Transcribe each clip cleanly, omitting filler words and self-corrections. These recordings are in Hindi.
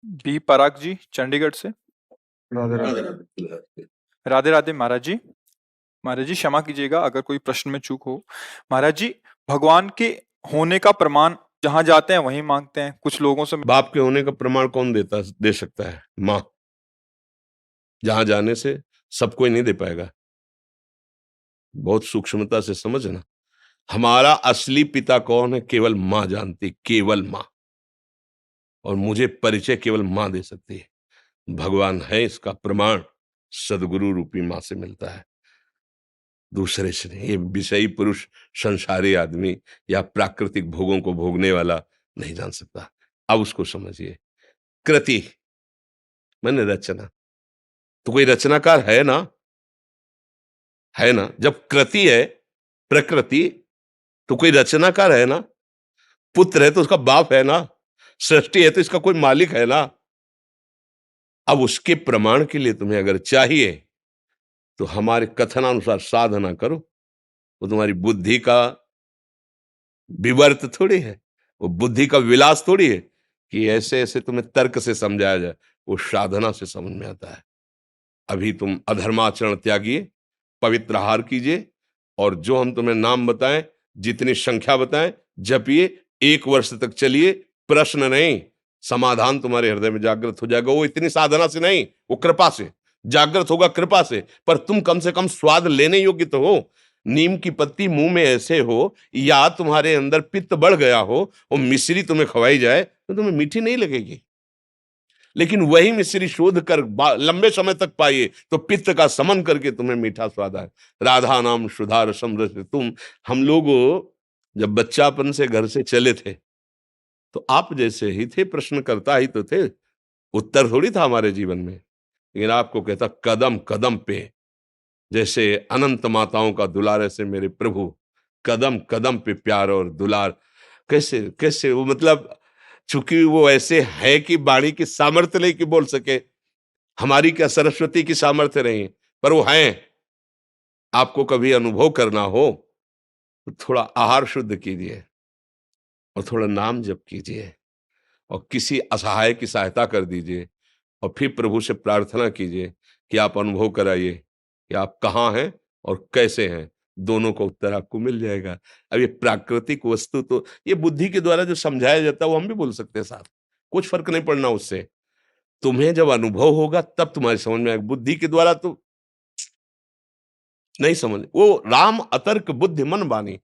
बी पराग जी चंडीगढ़ से। राधे राधे। राधे राधे महाराज जी। महाराज जी क्षमा कीजिएगा अगर कोई प्रश्न में चूक हो। महाराज जी, भगवान के होने का प्रमाण जहां जाते हैं वहीं मांगते हैं। कुछ लोगों से बाप के होने का प्रमाण कौन दे सकता है? माँ। जहां जाने से सब कोई नहीं दे पाएगा। बहुत सूक्ष्मता से समझना। हमारा असली पिता कौन है केवल माँ जानती, केवल माँ। और मुझे परिचय केवल माँ दे सकती है। भगवान है इसका प्रमाण सदगुरु रूपी माँ से मिलता है, दूसरे से नहीं। ये विषयी पुरुष, संसारी आदमी या प्राकृतिक भोगों को भोगने वाला नहीं जान सकता। अब उसको समझिए। कृति मैंने रचना, तो कोई रचनाकार है ना? है ना? जब कृति है प्रकृति, तो कोई रचनाकार है ना? पुत्र है तो उसका बाप है ना? सृष्टि है तो इसका कोई मालिक है ना? अब उसके प्रमाण के लिए तुम्हें अगर चाहिए तो हमारे कथनानुसार साधना करो। वो तुम्हारी बुद्धि का विवर्त थोड़ी है, वो बुद्धि का विलास थोड़ी है कि ऐसे ऐसे तुम्हें तर्क से समझाया जाए। वो साधना से समझ में आता है। अभी तुम अधर्माचरण त्यागिए, पवित्र आहार कीजिए, और जो हम तुम्हें नाम बताएं, जितनी संख्या बताएं, जपिए। 1 वर्ष तक चलिए, प्रश्न नहीं, समाधान तुम्हारे हृदय में जागृत हो जाएगा। वो इतनी साधना से नहीं, वो कृपा से जागृत होगा, कृपा से। पर तुम कम से कम स्वाद लेने योग्य तो हो। नीम की पत्ती मुंह में ऐसे हो, या तुम्हारे अंदर पित्त बढ़ गया हो, वो मिश्री तुम्हें खवाई जाए तो तुम्हें मीठी नहीं लगेगी। लेकिन वही मिश्री शोध कर लंबे समय तक पाइए तो पित्त का समन करके तुम्हें मीठा स्वाद आए। राधा नाम सुधा रसम रस तुम। हम लोग जब बच्चापन से घर से चले थे तो आप जैसे ही थे, प्रश्नकर्ता ही तो थे, उत्तर थोड़ी था हमारे जीवन में। लेकिन आपको कहता कदम कदम पे, जैसे अनंत माताओं का दुलार, ऐसे मेरे प्रभु कदम कदम पे प्यार और दुलार। कैसे कैसे वो, मतलब चूंकि वो ऐसे है कि वाणी की सामर्थ्य नहीं कि बोल सके। हमारी क्या सरस्वती की सामर्थ्य नहीं, पर वो हैं। आपको कभी अनुभव करना हो तो थोड़ा आहार शुद्ध कीजिए और थोड़ा नाम जप कीजिए और किसी असहाय की सहायता कर दीजिए, और फिर प्रभु से प्रार्थना कीजिए कि आप अनुभव कराइए कि आप कहाँ हैं और कैसे हैं। दोनों का उत्तर आपको मिल जाएगा। अब ये प्राकृतिक वस्तु तो ये बुद्धि के द्वारा जो समझाया जाता है वो हम भी बोल सकते हैं साथ, कुछ फर्क नहीं पड़ना उससे। तुम्हें जब अनुभव होगा तब तुम्हारी समझ में आएगा। बुद्धि के द्वारा तो नहीं समझ। वो राम अतर्क बुद्धि मन बानी,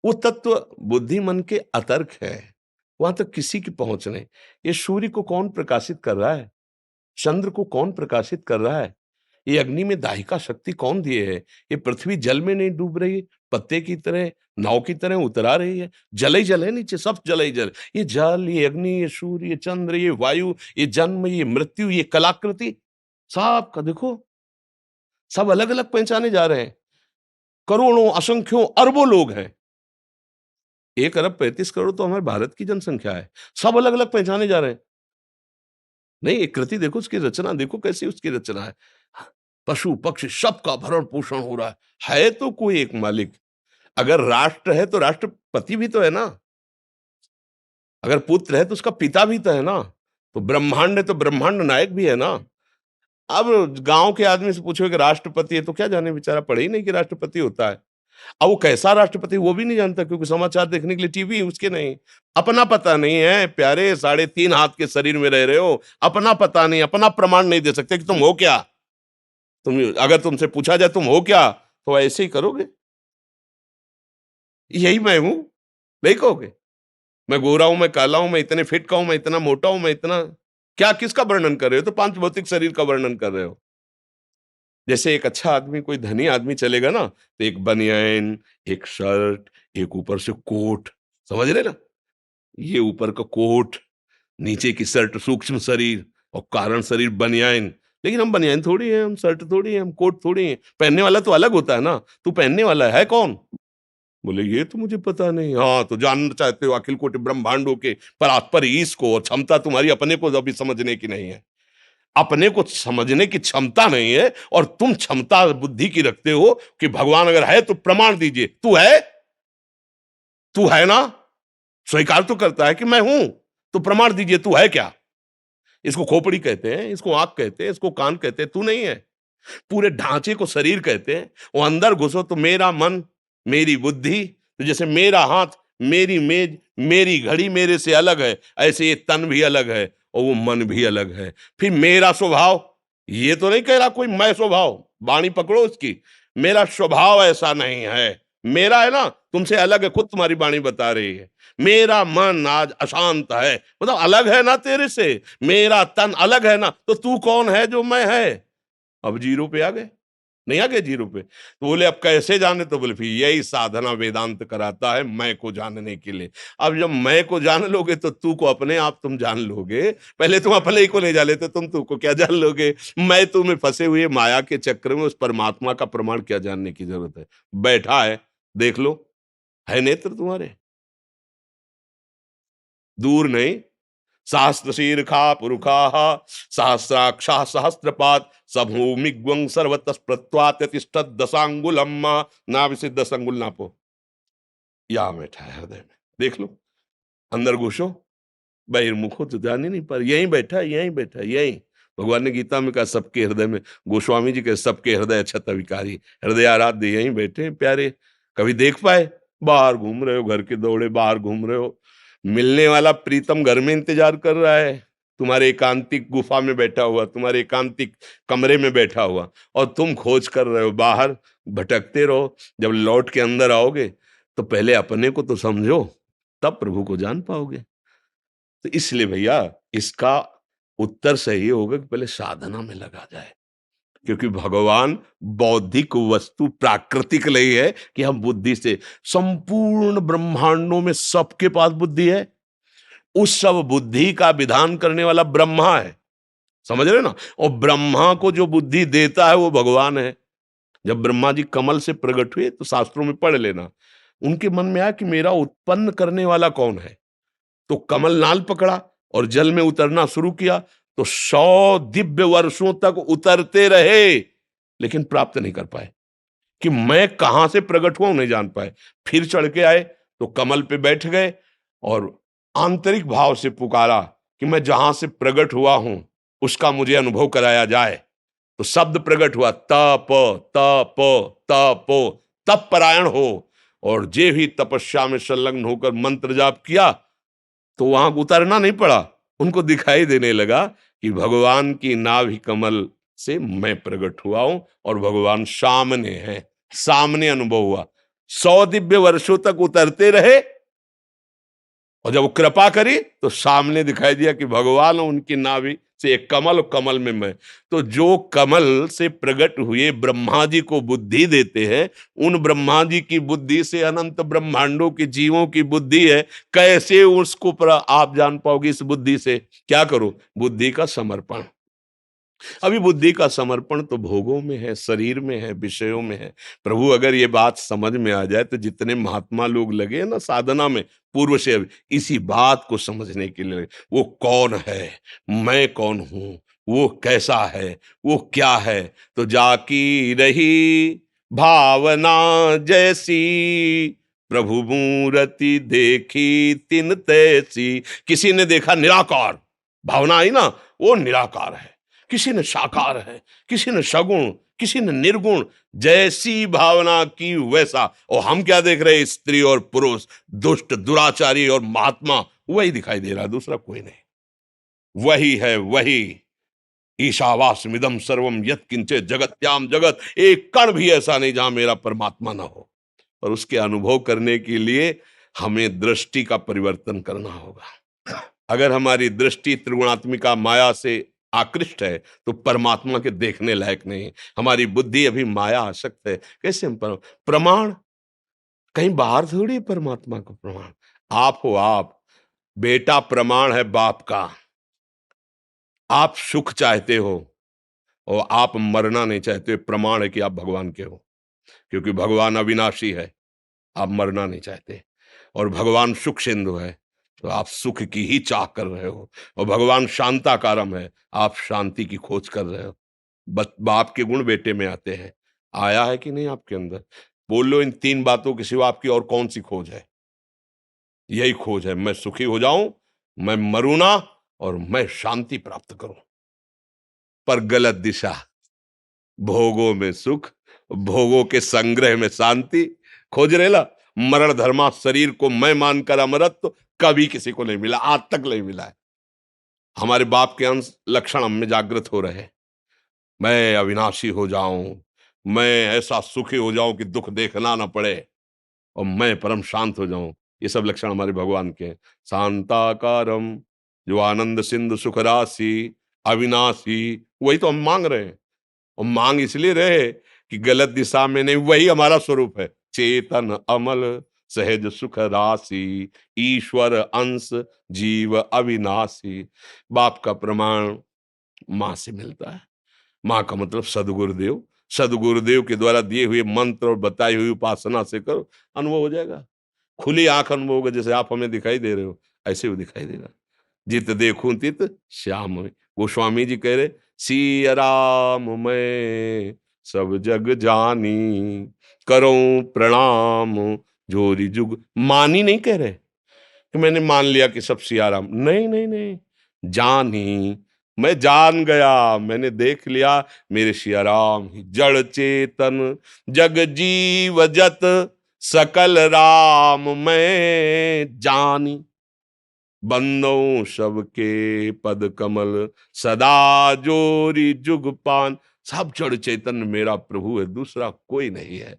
वो तत्व बुद्धि मन के अतर्क है, वहां तक किसी की पहुंच नहीं। ये सूर्य को कौन प्रकाशित कर रहा है? चंद्र को कौन प्रकाशित कर रहा है? ये अग्नि में दाहिका शक्ति कौन दिए है? ये पृथ्वी जल में नहीं डूब रही, पत्ते की तरह, नाव की तरह उतरा रही है। जल ही जल है नीचे, सब जल ही जल। ये जल, ये अग्नि, ये सूर्य, ये चंद्र, ये वायु, ये जन्म, ये मृत्यु, ये कलाकृति, सब का देखो, सब अलग अलग पहचाने जा रहे हैं। करोड़ों, असंख्यों, अरबों लोग हैं। 1 अरब 35 करोड़ तो हमारे भारत की जनसंख्या है। सब अलग अलग पहचाने जा रहे हैं। नहीं, एक कृति देखो, उसकी रचना देखो कैसी उसकी रचना है। पशु पक्षी सबका भरण पोषण हो रहा है तो कोई एक मालिक। अगर राष्ट्र है तो राष्ट्रपति भी तो है ना, अगर पुत्र है तो उसका पिता भी तो है ना, तो ब्रह्मांड है तो ब्रह्मांड नायक भी है ना। अब गांव के आदमी से पूछो कि राष्ट्रपति है तो क्या जाने, बेचारा पढ़े ही नहीं कि राष्ट्रपति होता है। अब वो कैसा राष्ट्रपति वो भी नहीं जानता, क्योंकि समाचार देखने के लिए टीवी उसके नहीं। अपना पता नहीं है प्यारे, 3.5 हाथ के शरीर में रह रहे हो, अपना पता नहीं, अपना प्रमाण नहीं दे सकते कि तुम हो क्या। तुम अगर तुमसे पूछा जाए तुम हो क्या, तो ऐसे ही करोगे, यही मैं हूं, नहीं कहोगे? मैं गोरा हूं, मैं काला हूं, मैं इतने फिट का हूं, मैं इतना मोटा हूं, मैं इतना क्या, किसका वर्णन कर रहे हो? तो पांच भौतिक शरीर का वर्णन कर रहे हो। जैसे एक अच्छा आदमी, कोई धनी आदमी चलेगा ना, तो एक बनियान, एक शर्ट, एक ऊपर से कोट, समझ रहे ना? ये ऊपर का कोट, नीचे की शर्ट, सूक्ष्म शरीर और कारण शरीर बनियान। लेकिन हम बनियान थोड़ी है, हम शर्ट थोड़ी है, हम कोट थोड़ी है। पहनने वाला तो अलग होता है ना। तू पहनने वाला है कौन? बोले ये तो मुझे पता नहीं। हाँ, तो जानना चाहते हो अखिल कोटि ब्रह्मांडों के परात्पर ईश को, और क्षमता तुम्हारी अपने को अभी समझने की नहीं है। अपने को समझने की क्षमता नहीं है, और तुम क्षमता बुद्धि की रखते हो कि भगवान अगर है तो प्रमाण दीजिए। तू है? तू है ना? स्वीकार तो करता है कि मैं हूं, तो प्रमाण दीजिए, तू है क्या? इसको खोपड़ी कहते हैं, इसको आंख कहते हैं, इसको कान कहते हैं, तू नहीं है। पूरे ढांचे को शरीर कहते हैं। वो अंदर घुसो तो मेरा मन, मेरी बुद्धि, तो जैसे मेरा हाथ, मेरी मेज, मेरी घड़ी मेरे से अलग है, ऐसे ये तन भी अलग है और वो मन भी अलग है। फिर मेरा स्वभाव, ये तो नहीं कह रहा कोई मैं स्वभाव, वाणी पकड़ो उसकी, मेरा स्वभाव ऐसा नहीं है, मेरा है ना, तुमसे अलग है, खुद तुम्हारी वाणी बता रही है। मेरा मन आज अशांत है, मतलब अलग है ना तेरे से। मेरा तन अलग है ना, तो तू कौन है जो मैं है? अब जीरो पे आ गए, नहीं आ गए जीरो पे? तो बोले अब कैसे जाने? तो बोले फिर यही साधना वेदांत कराता है, मैं को जानने के लिए। अब जब मैं को जान लोगे तो तू को अपने आप तुम जान लोगे। पहले तुम अपने ही को नहीं जान लेते, तुम तू को क्या जान लोगे? मैं तुम्हें फंसे हुए माया के चक्र में उस परमात्मा का प्रमाण क्या जानने की जरूरत है? बैठा है, देख लो, है नेत्र तुम्हारे, दूर नहीं। सहस्त्र शीर्षा पुरुखा सहस्राक्षा सहस्त्रपात सभूमिग्वं सर्वतः प्रत्वात्यतिष्ठत् दशांगुलम। नाभि से 10 अंगुल नापो, यहां बैठा है हृदय में, देख लो। अंदर घुसो, बहिर्मुख हो तो जान ही नहीं पर, यहीं बैठा है, यहीं बैठा है, यहीं। भगवान ने गीता में कहा सबके हृदय में, गोस्वामी जी के सबके हृदय क्षत विकारी, हृदय आराध्य यहीं बैठे हैं प्यारे। कभी देख पाए? बाहर घूम रहे हो, घर के दौड़े बाहर घूम रहे हो। मिलने वाला प्रीतम घर में इंतजार कर रहा है, तुम्हारे एकांतिक गुफा में बैठा हुआ, तुम्हारे एकांतिक कमरे में बैठा हुआ, और तुम खोज कर रहे हो बाहर, भटकते रहो। जब लौट के अंदर आओगे तो पहले अपने को तो समझो, तब प्रभु को जान पाओगे। तो इसलिए भैया इसका उत्तर सही होगा कि पहले साधना में लगा जाए, क्योंकि भगवान बौद्धिक वस्तु प्राकृतिक नहीं है कि हम बुद्धि से, संपूर्ण ब्रह्मांडों में सबके पास बुद्धि है। उस सब बुद्धि का विधान करने वाला ब्रह्मा है, समझ रहे ना? और ब्रह्मा को जो बुद्धि देता है वो भगवान है। जब ब्रह्मा जी कमल से प्रकट हुए तो शास्त्रों में पढ़ लेना, उनके मन में आया कि मेरा उत्पन्न करने वाला कौन है। तो कमल नाल पकड़ा और जल में उतरना शुरू किया, तो 100 दिव्य वर्षों तक उतरते रहे, लेकिन प्राप्त नहीं कर पाए कि मैं कहां से प्रकट हुआ, नहीं जान पाए। फिर चढ़ के आए तो कमल पे बैठ गए और आंतरिक भाव से पुकारा कि मैं जहां से प्रकट हुआ हूं उसका मुझे अनुभव कराया जाए। तो शब्द प्रकट हुआ, तप तप तप, तप परायण हो। और जे भी तपस्या में संलग्न होकर मंत्र जाप किया तो वहां उतरना नहीं पड़ा, उनको दिखाई देने लगा कि भगवान की नाभि कमल से मैं प्रकट हुआ हूं और भगवान सामने है, सामने अनुभव हुआ। 100 दिव्य वर्षों तक उतरते रहे और जब वो कृपा करी तो सामने दिखाई दिया कि भगवान उनकी नाभि से एक कमल और कमल में मैं। तो जो कमल से प्रकट हुए ब्रह्मा जी को बुद्धि देते हैं, उन ब्रह्मा जी की बुद्धि से अनंत ब्रह्मांडों के जीवों की बुद्धि है, कैसे उसको आप जान पाओगे? इस बुद्धि से क्या करो? बुद्धि का समर्पण। अभी बुद्धि का समर्पण तो भोगों में है, शरीर में है, विषयों में है। प्रभु अगर ये बात समझ में आ जाए तो जितने महात्मा लोग लगे ना साधना में पूर्व से, अभी इसी बात को समझने के लिए लगे। वो कौन है, मैं कौन हूं, वो कैसा है, वो क्या है। तो जाकी रही भावना जैसी, प्रभु मूर्ति देखी तिन तैसी। किसी ने देखा निराकार, भावना आई ना, वो निराकार है। किसी ने साकार है, किसी ने सगुण, किसी ने निर्गुण, जैसी भावना की वैसा। और हम क्या देख रहे हैं? स्त्री और पुरुष, दुष्ट दुराचारी और महात्मा, वही दिखाई दे रहा है, दूसरा कोई नहीं। वही है वही। ईशावास्मिदं सर्वम यत्किंचे जगत्याम जगत, एक कण भी ऐसा नहीं जहां मेरा परमात्मा ना हो। और उसके अनुभव करने के लिए हमें दृष्टि का परिवर्तन करना होगा। अगर हमारी दृष्टि त्रिगुणात्मिका माया से आकृष्ट है तो परमात्मा के देखने लायक नहीं। हमारी बुद्धि अभी माया आसक्त है। कैसे हम प्रमाण कहीं बाहर थोड़ी है परमात्मा का प्रमाण। आप हो, आप बेटा प्रमाण है बाप का। आप सुख चाहते हो और आप मरना नहीं चाहते, प्रमाण है कि आप भगवान के हो। क्योंकि भगवान अविनाशी है, आप मरना नहीं चाहते। और भगवान सुख सिंधु है, तो आप सुख की ही चाह कर रहे हो। और भगवान शांताकारम है, आप शांति की खोज कर रहे हो। बाप के गुण बेटे में आते हैं। आया है कि नहीं आपके अंदर? बोल लो, इन 3 बातों के सिवा आपकी और कौन सी खोज है? यही खोज है, मैं सुखी हो जाऊं, मैं मरू ना, और मैं शांति प्राप्त करूं। पर गलत दिशा, भोगों में सुख, भोगों के संग्रह में शांति खोज रेला। मरण धर्मा शरीर को मैं मानकर अमरत्व कभी किसी को नहीं मिला, आज तक नहीं मिला है। हमारे बाप के अंश लक्षण हम में जागृत हो रहे हैं। मैं अविनाशी हो जाऊं, मैं ऐसा सुखी हो जाऊं कि दुख देखना ना पड़े, और मैं परम शांत हो जाऊं। ये सब लक्षण हमारे भगवान के हैं। शांताकारम, जो आनंद सिंधु सुख राशि, अविनाशी, वही तो हम मांग रहे हैं। और मांग इसलिए रहे कि गलत दिशा में नहीं, वही हमारा स्वरूप है। चेतन अमल सहज सुख राशि, ईश्वर अंश जीव अविनाशी। बाप का प्रमाण माँ से मिलता है। माँ का मतलब सदगुरुदेव। सदगुरुदेव के द्वारा दिए हुए मंत्र और बताई हुई उपासना से करो, अनुभव हो जाएगा। खुली आंख अनुभव होगा, जैसे आप हमें दिखाई दे रहे हो ऐसे वो दिखाई देगा। जित देखूं तित श्याम में। गोस्वामी जी कह रहे, सिया राम मैं सब जग जानी, करूं प्रणाम जोरी जुग। मानी नहीं कह रहे कि मैंने मान लिया कि सब सिया राम, नहीं नहीं नहीं, जानी, मैं जान गया, मैंने देख लिया मेरे सिया राम ही जड़ चेतन जग जीव जत सकल राम मैं जानी। बंदों सबके पद कमल सदा जोरी जुग पान। सब जड़ चेतन मेरा प्रभु है, दूसरा कोई नहीं है।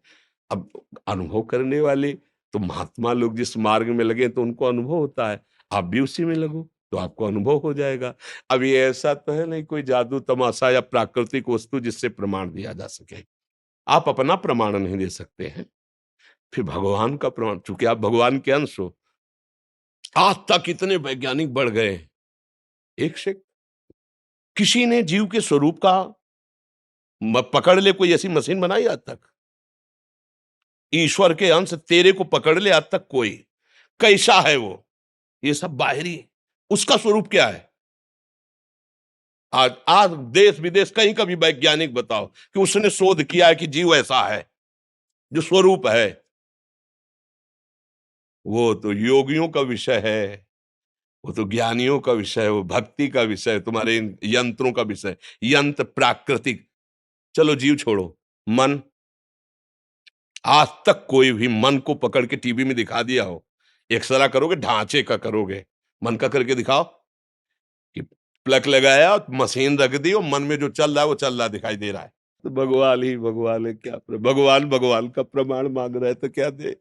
अब अनुभव करने वाले तो महात्मा लोग जिस मार्ग में लगे तो उनको अनुभव होता है। आप भी उसी में लगो तो आपको अनुभव हो जाएगा। अब ये ऐसा तो है नहीं कोई जादू तमाशा या प्राकृतिक वस्तु जिससे प्रमाण दिया जा सके। आप अपना प्रमाण नहीं दे सकते हैं, फिर भगवान का प्रमाण, चूंकि आप भगवान के अंश हो। आज तक इतने वैज्ञानिक बढ़ गए, एक से किसी ने जीव के स्वरूप का पकड़ ले कोई ऐसी मशीन बनाई आज तक? ईश्वर के अंश तेरे को पकड़ ले आज तक कोई? कैसा है वो? ये सब बाहरी, उसका स्वरूप क्या है? आज आज देश विदेश कहीं का भी वैज्ञानिक बताओ कि उसने शोध किया है कि जीव ऐसा है जो स्वरूप है। वो तो योगियों का विषय है, वो तो ज्ञानियों का विषय है, वो भक्ति का विषय है, तुम्हारे इन यंत्रों का विषय। यंत्र प्राकृतिक, चलो जीव छोड़ो, मन। आज तक कोई भी मन को पकड़ के टीवी में दिखा दिया हो? एक्सरा करोगे, ढांचे का करोगे, मन का करके दिखाओ कि प्लग लगाया, मशीन रख दी और मन में जो चल रहा है वो चल रहा दिखाई दे रहा है। तो भगवान ही भगवान है, क्या भगवान भगवान का प्रमाण मांग रहे तो क्या दे?